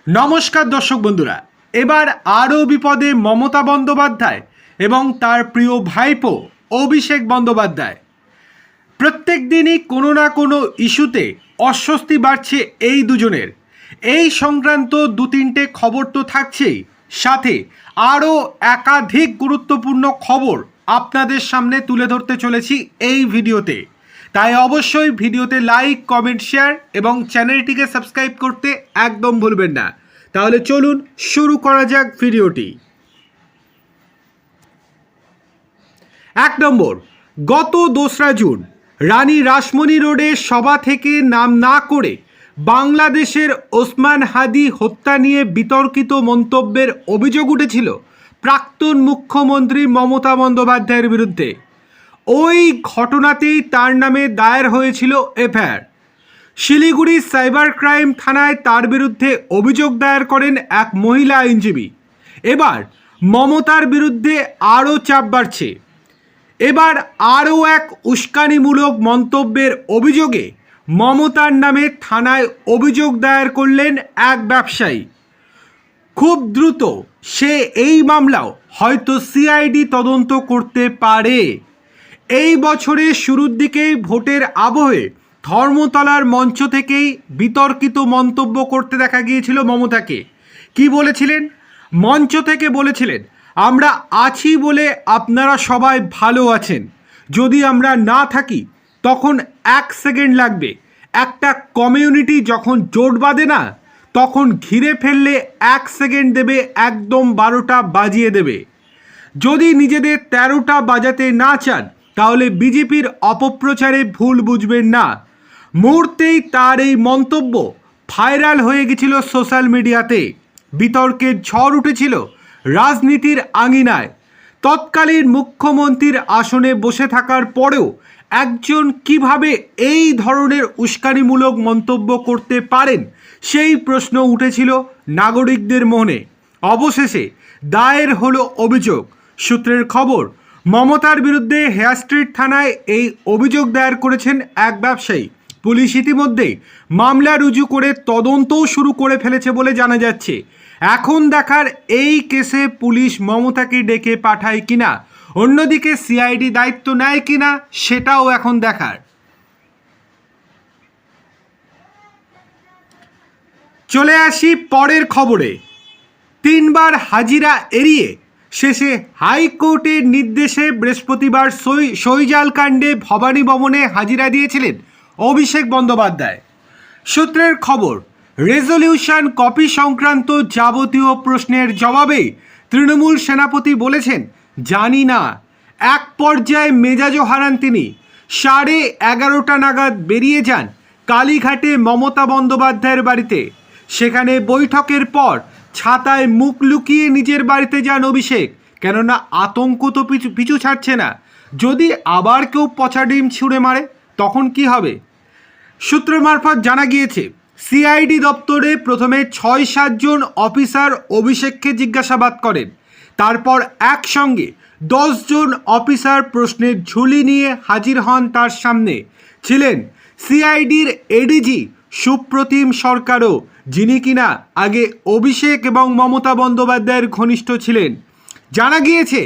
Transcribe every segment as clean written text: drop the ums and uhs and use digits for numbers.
নমস্কার দর্শক বন্ধুরা, এবার আরও বিপদে মমতা বন্দ্যোপাধ্যায় এবং তার প্রিয় ভাইপো অভিষেক বন্দ্যোপাধ্যায়। প্রত্যেক দিনই কোনো না কোনো ইস্যুতে অস্বস্তি বাড়ছে এই দুজনের। এই সংক্রান্ত দু তিনটে খবর তো থাকছেই, সাথে আরও একাধিক গুরুত্বপূর্ণ খবর আপনাদের সামনে তুলে ধরতে চলেছি এই ভিডিওতে। তাই অবশ্যই ভিডিওতে লাইক, কমেন্ট, শেয়ার এবং চ্যানেলটিকে সাবস্ক্রাইব করতে একদম ভুলবেন না। তাহলে চলুন শুরু করা যাক ভিডিওটি। 1 নম্বর, গত 2রা জুন রানী রাসমণি রোডে সভা থেকে নাম না করে বাংলাদেশের ওসমান হাদি হত্যা নিয়ে বিতর্কিত মন্তব্যের অভিযোগ উঠেছিল প্রাক্তন মুখ্যমন্ত্রী মমতা বন্দ্যোপাধ্যায়ের বিরুদ্ধে। ওই ঘটনাতেই তার নামে দায়ের হয়েছিল এফআইআর। শিলিগুড়ি সাইবার ক্রাইম থানায় তার বিরুদ্ধে অভিযোগ দায়ের করেন এক মহিলা আইনজীবী। এবার মমতার বিরুদ্ধে আরও চাপ বাড়ছে। এবার আরও এক উস্কানিমূলক মন্তব্যের অভিযোগে মমতার নামে থানায় অভিযোগ দায়ের করলেন এক ব্যবসায়ী। খুব দ্রুত সে এই মামলাও হয়তো সিআইডি তদন্ত করতে পারে। এই বছরের শুরুর দিকেই ভোটের আবহে ধর্মতলার মঞ্চ থেকেই বিতর্কিত মন্তব্য করতে দেখা গিয়েছিল মমতাকে। কি বলেছিলেন? মঞ্চ থেকে বলেছিলেন, আমরা আছি বলে আপনারা সবাই ভালো আছেন, যদি আমরা না থাকি তখন 1 সেকেন্ড লাগবে। একটা কমিউনিটি যখন জোট বাঁধে না, তখন ঘিরে ফেললে 1 সেকেন্ড দেবে, একদম 12টা বাজিয়ে দেবে। যদি নিজেদের 13টা বাজাতে না চান তাহলে বিজেপির অপপ্রচারে ভুল বুঝবেন না। মুহূর্তেই তার এই মন্তব্য ভাইরাল হয়ে গেছিল সোশ্যাল মিডিয়াতে। বিতর্কের ঝড় উঠেছিল রাজনীতির আঙিনায়। তৎকালীন মুখ্যমন্ত্রীর আসনে বসে থাকার পরেও একজন কিভাবে এই ধরনের উস্কানিমূলক মন্তব্য করতে পারেন, সেই প্রশ্ন উঠেছিল নাগরিকদের মনে। অবশেষে দায়ের হলো অভিযোগ। সূত্রের খবর, মমতার বিরুদ্ধে হেয়ার স্ট্রিট থানায় এই অভিযোগ দায়ের করেছেন এক ব্যবসায়ী। পুলিশ ইতিমধ্যেই মামলা রুজু করে তদন্তও শুরু করে ফেলেছে বলে জানা যাচ্ছে। এখন দেখার এই কেসে পুলিশ মমতাকে ডেকে পাঠায় কিনা, অন্যদিকে সিআইডি দায়িত্ব নেয় কিনা, সেটাও এখন দেখার। চলে আসি পরের খবরে। 3বার হাজিরা এড়িয়ে শেষে হাইকোর্টের নির্দেশে বৃহস্পতিবার সইজাল কাণ্ডে ভবানী ভবনে হাজিরা দিয়েছিলেন অভিষেক বন্দ্যোপাধ্যায়। সূত্রের খবর, রেজলিউশন কপি সংক্রান্ত যাবতীয় প্রশ্নের জবাবে তৃণমূল সেনাপতি বলেছেন, জানি না। এক পর্যায়ে মেজাজও হারান তিনি। 11:30 নাগাদ বেরিয়ে যান কালীঘাটে মমতা বন্দ্যোপাধ্যায়ের বাড়িতে। সেখানে বৈঠকের পর ছাতায় মুখ লুকিয়ে নিজের বাড়িতে যান অভিষেক, কেননা আতঙ্ক তো পিছু ছাড়ছে না। যদি আবার কেউ পচা ডিম ছুঁড়ে মারে তখন কি হবে? সূত্র মারফত জানা গিয়েছে, সিআইডি দপ্তরে প্রথমে 6-7 জন অফিসার অভিষেককে জিজ্ঞাসাবাদ করেন। তারপর একসঙ্গে 10 জন অফিসার প্রশ্নের ঝুলি নিয়ে হাজির হন তার সামনে। ছিলেন সিআইডির এডিজি সুপ্রতিম সরকারও, যিনি কিনা আগে অভিষেক এবং মমতা বন্দ্যোপাধ্যায়ের ঘনিষ্ঠ ছিলেন। জানা গিয়েছে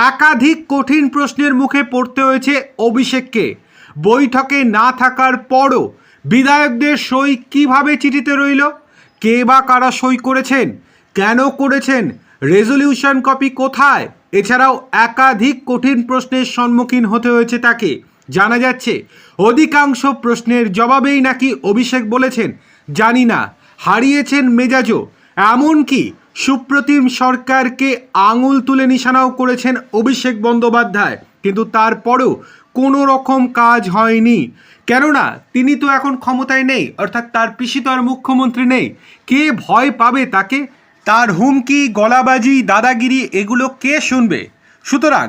একাধিক কঠিন প্রশ্নের মুখে পড়তে হয়েছে অভিষেককে। বৈঠকে না থাকার পরও বিধায়কদের সই কিভাবে চিঠিতে রইল, কে বা কারা সই করেছেন, কেন করেছেন, রেজলিউশন কপি কোথায়, এছাড়াও একাধিক কঠিন প্রশ্নের সম্মুখীন হতে হয়েছে তাকে। জানা যাচ্ছে অধিকাংশ প্রশ্নের জবাবেই নাকি অভিষেক বলেছেন, জানি না, হারিয়েছেন মেজাজও। এমনকি সুপ্রতিম সরকারকে আঙুল তুলে নিশানাও করেছেন অভিষেক বন্দ্যোপাধ্যায়, কিন্তু তারপরেও কোনো রকম কাজ হয়নি। কেননা তিনি তো এখন ক্ষমতায় নেই, অর্থাৎ তার পিসি তো আর মুখ্যমন্ত্রী নেই। কে ভয় পাবে তাকে? তার হুমকি, গলাবাজি, দাদাগিরি এগুলো কে শুনবে? সুতরাং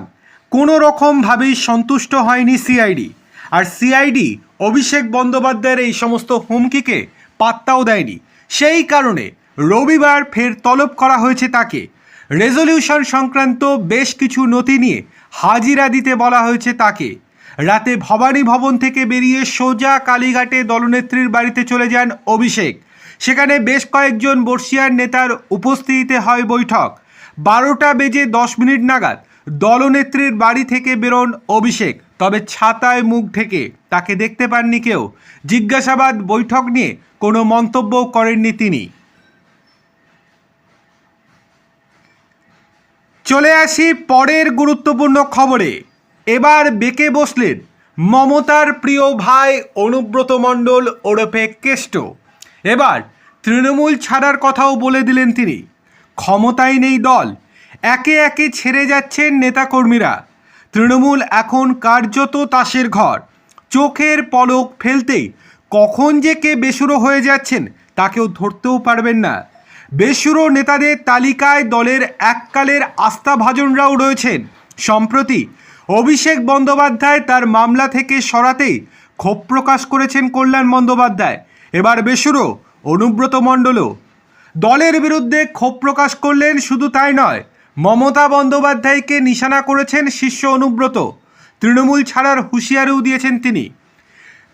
কোনো রকমভাবেই সন্তুষ্ট হয়নি সিআইডি। আর সিআইডি অভিষেক বন্দ্যোপাধ্যায়ের এই সমস্ত হুমকিকে পাত্তাও দেয়নি। সেই কারণে রবিবার ফের তলব করা হয়েছে তাকে। রেজলিউশন সংক্রান্ত বেশ কিছু নথি নিয়ে হাজিরা দিতে বলা হয়েছে তাকে। রাতে ভবানী ভবন থেকে বেরিয়ে সোজা কালীঘাটে দলনেত্রীর বাড়িতে চলে যান অভিষেক। সেখানে বেশ কয়েকজন বর্ষিয়ান নেতার উপস্থিতিতে হয় বৈঠক। 12:10 নাগাদ দলনেত্রীর বাড়ি থেকে বেরোন অভিষেক, তবে ছাতায় মুখ ঢেকে তাকে দেখতে পাননি কেউ। জিজ্ঞাসাবাদ বৈঠক নিয়ে কোনো মন্তব্য করেননি তিনি। চলে আসি পরের গুরুত্বপূর্ণ খবরে। এবার বেঁকে বসলেন মমতার প্রিয় ভাই অনুব্রত মণ্ডল ওরফে কেষ্ট। এবার তৃণমূল ছাড়ার কথাও বলে দিলেন তিনি। ক্ষমতায় নেই দল, একে একে ছেড়ে যাচ্ছেন নেতাকর্মীরা। তৃণমূল এখন কার্যত তাসের ঘর। চোখের পলক ফেলতেই কখন যে কে বেসুরো হয়ে যাচ্ছেন তা কেউ ধরতেও পারবেন না। বেসুরো নেতাদের তালিকায় দলের এককালের আস্থাভাজনরাও রয়েছেন। সম্প্রতি অভিষেক বন্দ্যোপাধ্যায় তার মামলা থেকে সরাতেই ক্ষোভ প্রকাশ করেছেন কল্যাণ বন্দ্যোপাধ্যায়। এবার বেসুরো অনুব্রত মণ্ডলও দলের বিরুদ্ধে ক্ষোভ প্রকাশ করলেন। শুধু তাই নয়, মমতা বন্দ্যোপাধ্যায়কে নিশানা করেছেন শিষ্য অনুব্রত। তৃণমূল ছাড়ার হুঁশিয়ারিও দিয়েছেন তিনি।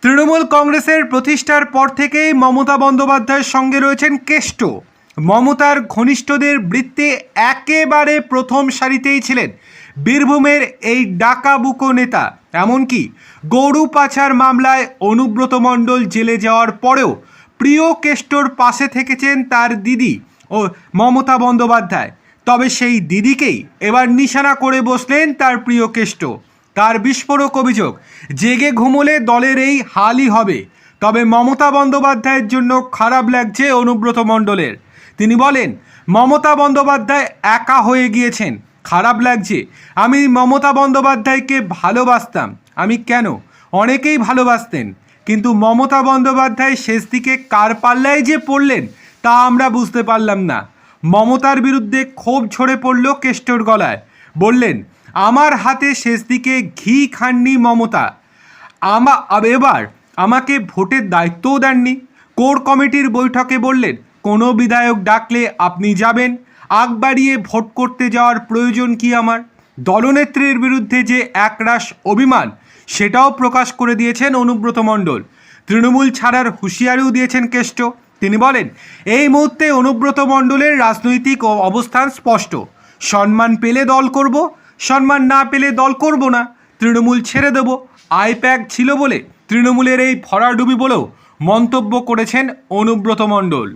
তৃণমূল কংগ্রেসের প্রতিষ্ঠার পর থেকেই মমতা বন্দ্যোপাধ্যায়ের সঙ্গে রয়েছেন কেষ্ট। মমতার ঘনিষ্ঠদের বৃত্তে একেবারে প্রথম সারিতেই ছিলেন বীরভূমের এই ডাকাবুকো নেতা। এমনকি গরু পাচার মামলায় অনুব্রত মণ্ডল জেলে যাওয়ার পরেও প্রিয় কেষ্টর পাশে থেকেছেন তার দিদি ও মমতা বন্দ্যোপাধ্যায়। তবে সেই দিদিকেই এবার নিশানা করে বসলেন তার প্রিয় কেষ্ট। তার বিস্ফোরক অভিযোগ, জেগে ঘুমোলে দলের এই হালই হবে। তবে মমতা বন্দ্যোপাধ্যায়ের জন্য খারাপ লাগছে অনুব্রত মণ্ডলের। তিনি বলেন, মমতা বন্দ্যোপাধ্যায় একা হয়ে গিয়েছেন, খারাপ লাগছে। আমি মমতা বন্দ্যোপাধ্যায়কে ভালোবাসতাম। আমি কেন, অনেকেই ভালোবাসতেন, কিন্তু মমতা বন্দ্যোপাধ্যায় শেষ দিকে কার পাল্লায় যে পড়লেন তা আমরা বুঝতে পারলাম না। মমতার বিরুদ্ধে ক্ষোভ ঝরে পড়ল কেষ্টর গলায়। বললেন, আমার হাতে শেষ দিকে ঘি খাননি মমতা। এবার আমাকে ভোটের দায়িত্বও দেননি। কোর কমিটির বৈঠকে বললেন, কোনো বিধায়ক ডাকলে আপনি যাবেন, আগ বাড়িয়ে ভোট করতে যাওয়ার প্রয়োজন কি আমার? দলনেত্রীর বিরুদ্ধে যে একরাশ অভিমান সেটাও প্রকাশ করে দিয়েছেন অনুব্রত মণ্ডল। তৃণমূল ছাড়ার হুঁশিয়ারিও দিয়েছেন কেষ্ট। তিনি বলেন, এই মুহূর্তে অনুব্রত মণ্ডলের রাজনৈতিক অবস্থান স্পষ্ট। সম্মান পেলে দল করব, সম্মান না পেলে দল করব না, তৃণমূল ছেড়ে দেব। আইপ্যাক ছিল বলে তৃণমূলের এই ভরাডুবি বলেও মন্তব্য করেছেন অনুব্রত মণ্ডল।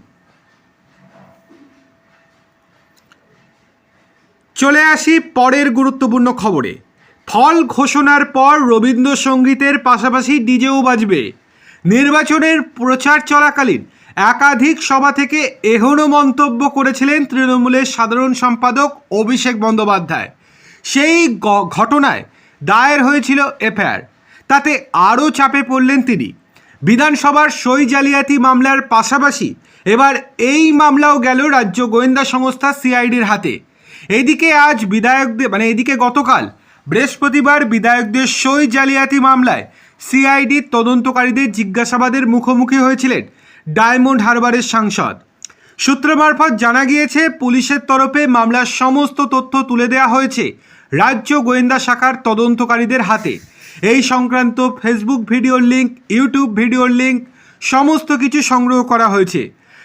চলে আসি পরের গুরুত্বপূর্ণ খবরে। ফল ঘোষণার পর রবীন্দ্রসঙ্গীতের পাশাপাশি ডিজেও বাজবে। নির্বাচনের প্রচার চলাকালীন একাধিক সভা থেকে এহেন মন্তব্য করেছিলেন তৃণমূলের সাধারণ সম্পাদক অভিষেক বন্দ্যোপাধ্যায়। সেই ঘটনায় দায়ের হয়েছিল এফআইআর। তাতে আরও চাপে পড়লেন তিনি। বিধানসভার সই জালিয়াতি মামলার পাশাপাশি এবার এই মামলাও গেল রাজ্য গোয়েন্দা সংস্থা সিআইডির হাতে। এদিকে আজ এদিকে গতকাল বৃহস্পতিবার বিধায়কদের সই জালিয়াতি মামলায় সিআইডির তদন্তকারীদের জিজ্ঞাসাবাদের মুখোমুখি হয়েছিলেন ডায়মন্ড হারবারের সাংসদ। সূত্র মারফত জানা গিয়েছে, পুলিশের তরফে মামলার সমস্ত তথ্য তুলে দেওয়া হয়েছে রাজ্য গোয়েন্দা শাখার তদন্তকারীদের হাতে। এই সংক্রান্ত ফেসবুক ভিডিওর লিঙ্ক, ইউটিউব ভিডিওর লিঙ্ক সমস্ত কিছু সংগ্রহ করা হয়েছে।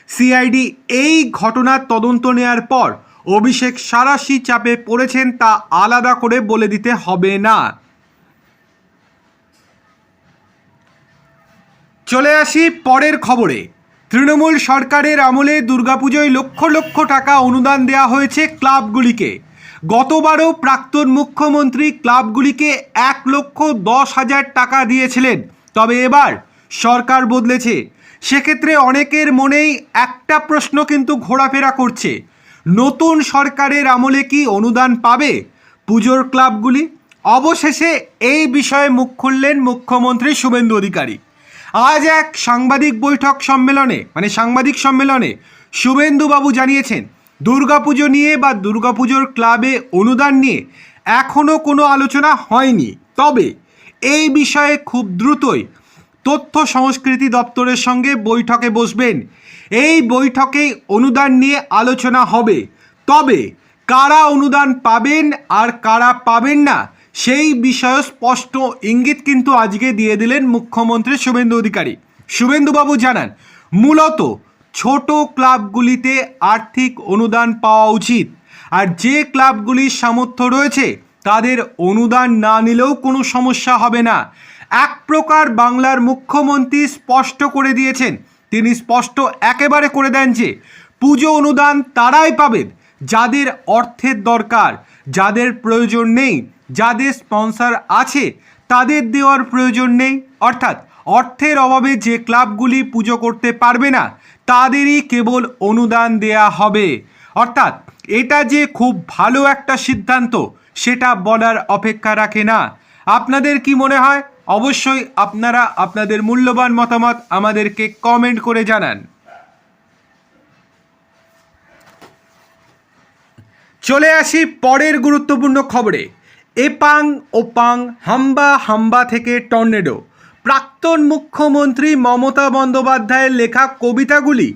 সিআইডি এই ঘটনার তদন্ত নেওয়ার পর অভিষেক সারাশি চাপে পড়েছেন তা আলাদা করে বলে দিতে হবে না। চলে আসি পরের খবরে। তৃণমূল সরকারের আমলে দুর্গাপুজোয় লক্ষ লক্ষ টাকা অনুদান দেওয়া হয়েছে ক্লাবগুলিকে। গতবারও প্রাক্তন মুখ্যমন্ত্রী ক্লাবগুলিকে 1,10,000 টাকা দিয়েছিলেন। তবে এবার সরকার বদলেছে। সেক্ষেত্রে অনেকের মনেই একটা প্রশ্ন কিন্তু ঘোরাফেরা করছে, নতুন সরকারের আমলে কি অনুদান পাবে পুজোর ক্লাবগুলি? অবশেষে এই বিষয়ে মুখ খুললেন মুখ্যমন্ত্রী শুভেন্দু অধিকারী। আজ এক সাংবাদিক সম্মেলনে শুভেন্দুবাবু জানিয়েছেন, দুর্গাপুজো নিয়ে বা দুর্গাপুজোর ক্লাবে অনুদান নিয়ে এখনও কোনো আলোচনা হয়নি। তবে এই বিষয়ে খুব দ্রুতই তথ্য সংস্কৃতি দপ্তরের সঙ্গে বৈঠকে বসবেন। এই বৈঠকেই অনুদান নিয়ে আলোচনা হবে। তবে কারা অনুদান পাবেন আর কারা পাবেন না সেই বিষয়ে স্পষ্ট ইঙ্গিত কিন্তু আজকে দিয়ে দিলেন মুখ্যমন্ত্রী শুভেন্দু অধিকারী। শুভেন্দুবাবু জানান, মূলত ছোট ক্লাবগুলিতে আর্থিক অনুদান পাওয়া উচিত, আর যে ক্লাবগুলির সামর্থ্য রয়েছে তাদের অনুদান না নিলেও কোনো সমস্যা হবে না। এক প্রকার বাংলার মুখ্যমন্ত্রী স্পষ্ট করে দিয়েছেন, তিনি স্পষ্ট একেবারে করে দেন যে পুজো অনুদান তারাই পাবেন যাদের অর্থের দরকার, যাদের প্রয়োজন নেই, যাদের স্পন্সর আছে তাদের দেওয়ার প্রয়োজন নেই। অর্থাৎ অর্থের অভাবে যে ক্লাবগুলি পুজো করতে পারবে না তাদেরই কেবল অনুদান দেয়া হবে। অর্থাৎ এটা যে খুব ভালো একটা সিদ্ধান্ত সেটা বলার অপেক্ষা রাখে না। আপনাদের কি মনে হয়? অবশ্যই আপনারা আপনাদের মূল্যবান মতামত আমাদেরকে কমেন্ট করে জানান। চলে আসি পরের গুরুত্বপূর্ণ খবরে। এপাং ওপাং হাম্বা থেকে টর্নেডো। প্রাক্তন মুখ্যমন্ত্রী মমতা বন্দ্যোপাধ্যায়ের লেখা কবিতাগুলি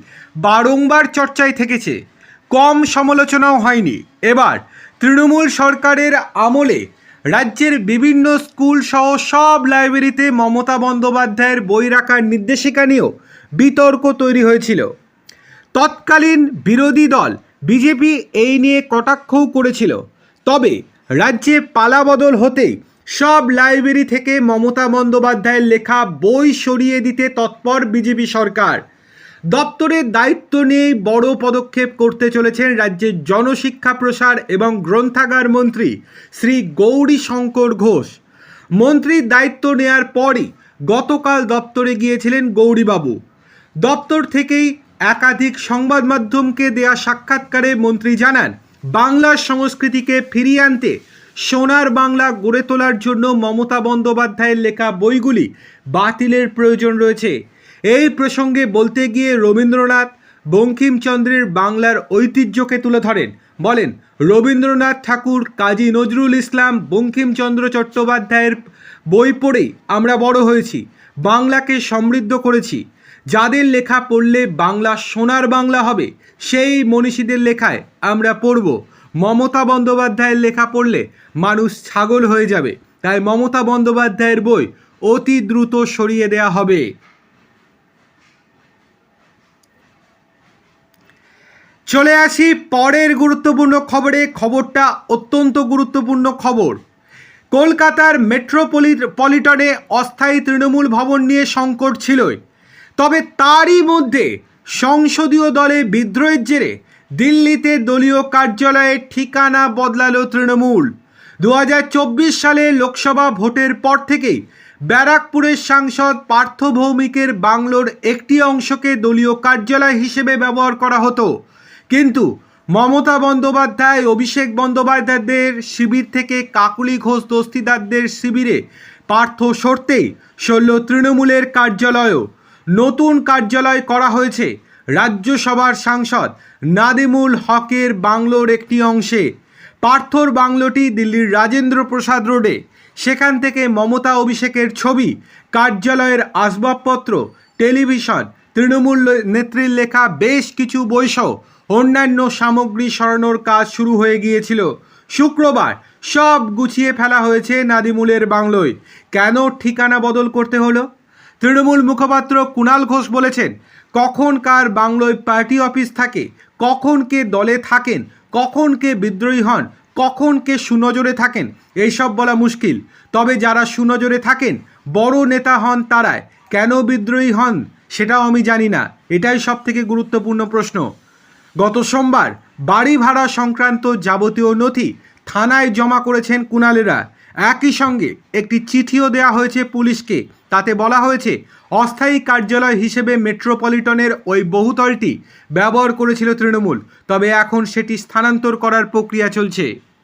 বারংবার চর্চায় থেকেছে, কম সমালোচনাও হয়নি। এবার তৃণমূল সরকারের আমলে রাজ্যের বিভিন্ন স্কুল সহ সব লাইব্রেরিতে মমতা বন্দ্যোপাধ্যায়ের বই রাখার নির্দেশিকা নিয়েও বিতর্ক তৈরি হয়েছিল। তৎকালীন বিরোধী দল বিজেপি এই নিয়ে কটাক্ষও করেছিল। তবে রাজ্যে পালাবদল হতেই সব লাইব্রেরি থেকে মমতা বন্দ্যোপাধ্যায়ের লেখা বই সরিয়ে দিতে তৎপর বিজেপি সরকার। দপ্তরের দায়িত্ব নিয়েই বড় পদক্ষেপ করতে চলেছেন রাজ্যের জনশিক্ষা প্রসার এবং গ্রন্থাগার মন্ত্রী শ্রী গৌরীশঙ্কর ঘোষ। মন্ত্রীর দায়িত্ব নেয়ার পরই গতকাল দপ্তরে গিয়েছিলেন গৌরীবাবু। দপ্তর থেকেই একাধিক সংবাদ মাধ্যমকে দেয়া সাক্ষাৎকারে মন্ত্রী জানান, বাংলার সংস্কৃতিকে ফিরিয়ে আনতে সোনার বাংলা গড়ে তোলার জন্য মমতা বন্দ্যোপাধ্যায়ের লেখা বইগুলি বাতিলের প্রয়োজন রয়েছে। এই প্রসঙ্গে বলতে গিয়ে রবীন্দ্রনাথ বঙ্কিমচন্দ্রের বাংলার ঐতিহ্যকে তুলে ধরেন। বলেন, রবীন্দ্রনাথ ঠাকুর, কাজী নজরুল ইসলাম, বঙ্কিমচন্দ্র চট্টোপাধ্যায়ের বই পড়েই আমরা বড় হয়েছি, বাংলাকে সমৃদ্ধ করেছি। যাদের লেখা পড়লে বাংলা সোনার বাংলা হবে সেই মনীষীদের লেখায় আমরা পড়ব। মমতা বন্দ্যোপাধ্যায়ের লেখা পড়লে মানুষ ছাগল হয়ে যাবে, তাই মমতা বন্দ্যোপাধ্যায়ের বই অতি দ্রুত সরিয়ে দেয়া হবে। চলে আসি পরের গুরুত্বপূর্ণ খবরে। খবরটা অত্যন্ত গুরুত্বপূর্ণ খবর। কলকাতার মেট্রোপলিটনে অস্থায়ী তৃণমূল ভবন নিয়ে সংকট ছিলই, তবে তারই মধ্যে সংসদীয় দলে বিদ্রোহের জেরে দিল্লিতে দলীয় কার্যালয়ের ঠিকানা বদলালো তৃণমূল। 2024 সালে লোকসভা ভোটের পর থেকেই ব্যারাকপুরের সাংসদ পার্থ ভৌমিকের বাংলোর একটি অংশকে দলীয় কার্যালয় হিসেবে ব্যবহার করা হতো, কিন্তু মমতা বন্দ্যোপাধ্যায়, অভিষেক বন্দ্যোপাধ্যায়দের শিবির থেকে কাকুলি ঘোষ দস্তিদারদের শিবিরে পার্থ সরতেই সরল তৃণমূলের কার্যালয়ও। নতুন কার্যালয় করা হয়েছে রাজ্যসভার সাংসদ নাদিমুল হকের বাংলোর একটি অংশে। পার্থর বাংলোটি দিল্লির রাজেন্দ্র প্রসাদ রোডে। সেখান থেকে মমতা অভিষেকের ছবি, কার্যালয়ের আসবাবপত্র, টেলিভিশন, তৃণমূল নেত্রীর লেখা বেশ কিছু বইসহ অন্যান্য সামগ্রী সরানোর কাজ শুরু হয়ে গিয়েছিল। শুক্রবার সব গুছিয়ে ফেলা হয়েছে নাদিমুলের বাংলোয়। কেন ঠিকানা বদল করতে হলো? তৃণমূল মুখপাত্র কুণাল ঘোষ বলেছেন, কখন কার বাংলোয় পার্টি অফিস থাকে, কখন কে দলে থাকেন, কখন কে বিদ্রোহী হন, কখন কে সুনজরে থাকেন এইসব বলা মুশকিল। তবে যারা সুনজরে থাকেন, বড় নেতা হন, তারাই কেন বিদ্রোহী হন সেটাও আমি জানি না। এটাই সব থেকে গুরুত্বপূর্ণ প্রশ্ন। গত সোমবার বাড়ি ভাড়া সংক্রান্ত যাবতীয় নথি থানায় জমা করেছেন কুণালেরা। একই সঙ্গে একটি চিঠিও দেওয়া হয়েছে পুলিশকে। তাতে বলা হয়েছে, অস্থায়ী কার্যালয় হিসেবে মেট্রোপলিটনের ওই বহুতলটি ব্যবহার করেছিল তৃণমূল, তবে এখন সেটি স্থানান্তর করার প্রক্রিয়া চলছে।